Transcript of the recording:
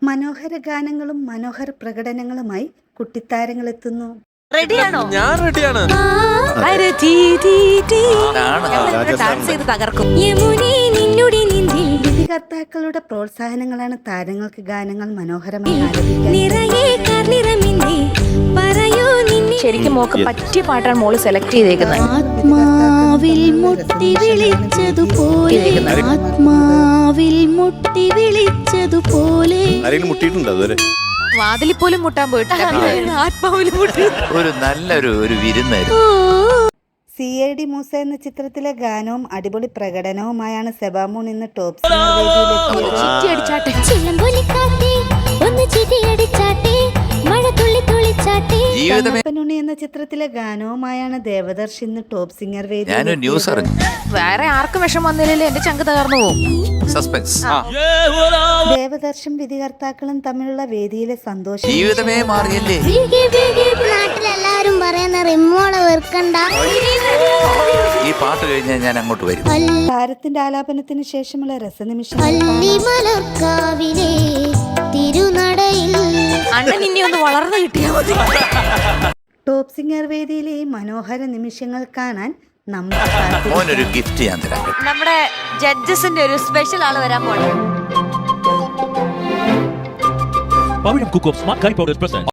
മനോഹര ഗാനങ്ങളും മനോഹര പ്രകടനങ്ങളുമായി കുട്ടിത്താരങ്ങളെത്തുന്നു. റെഡിയാണോ? ഞാൻ റെഡിയാണ്. ഡാൻസ് ചെയ്ത് തകർക്കും. വിധികർത്താക്കളുടെ പ്രോത്സാഹനങ്ങളാണ് താരങ്ങൾക്ക് ഗാനങ്ങൾ മനോഹരമായി ആലപിക്കാൻ. ശരിക്കും മോക്ക് പറ്റിയ പാട്ടാണ് മോള് സെലക്ട് ചെയ്തേക്കുന്നത്. ആത്മാവിൽ മുട്ടി വിളിച്ചതുപോലെ ആത്മാവിൽ മുട്ടി വിളിച്ചതുപോലെ ആരെങ്കിലും മുട്ടിയിട്ടുണ്ടോ അതുവരെ? വാതിലിൽ പോലും മുട്ടാൻ പോയിട്ടില്ല. ആത്മാവിൽ മുട്ടി. ഒരു നല്ലൊരു വിരുന്നായിരുന്നു. CID മൂസ എന്ന ചിത്രത്തിലെ ഗാനവും അടിപൊളി പ്രകടനവുമായാണ് സെബാമോൻ ഇന്ന് ടോപ്പ് സിംഗർ വേദിയിലെത്തിയത്. അപ്പനുണ്ണി എന്ന ചിത്രത്തിലെ ഗാനവുമായാണ് ദേവദർശ് ഇന്ന് ടോപ്പ് സിംഗർ ഞാനൊരു ന്യൂസ് അറിഞ്ഞു. വേറെ ആർക്കും വിഷം വന്നില്ലല്ലോ, എന്റെ ചങ്ക് തകർന്നു പോകും. സസ്പെൻസ്. ദേവദർശും വിധികർത്താക്കളും തമ്മിലുള്ള വേദിയിലെ സന്തോഷം ജീവിതമേ മാറിയല്ലേ. നാട്ടിലെല്ലാരും പറയുന്ന റിമോളെ വെറുക്കണ്ട. ഈ പാട്ട് കഴിഞ്ഞാൽ ഞാൻ അങ്ങോട്ട് വരും. താരത്തിന്റെ ആലാപനത്തിന് ശേഷമുള്ള രസനിമിഷം അല്ലിമലർക്കാവിലെ തിരുനടയിൽ അണ്ണൻ ഇനി ഒന്ന് വളർന്നു കിട്ടിയാൽ മതി. ടോപ്പ് സിംഗർ വേദിയിലെ ഈ മനോഹര നിമിഷങ്ങൾ കാണാൻ നമ്മൾ മോനൊരു ഗിഫ്റ്റ് ഞാൻ തരാം. നമ്മുടെ ജഡ്ജസിന്റെ ഒരു സ്പെഷ്യൽ ആള് വരാൻ പോണം. Pavilion Cook of Smart Curry Powders present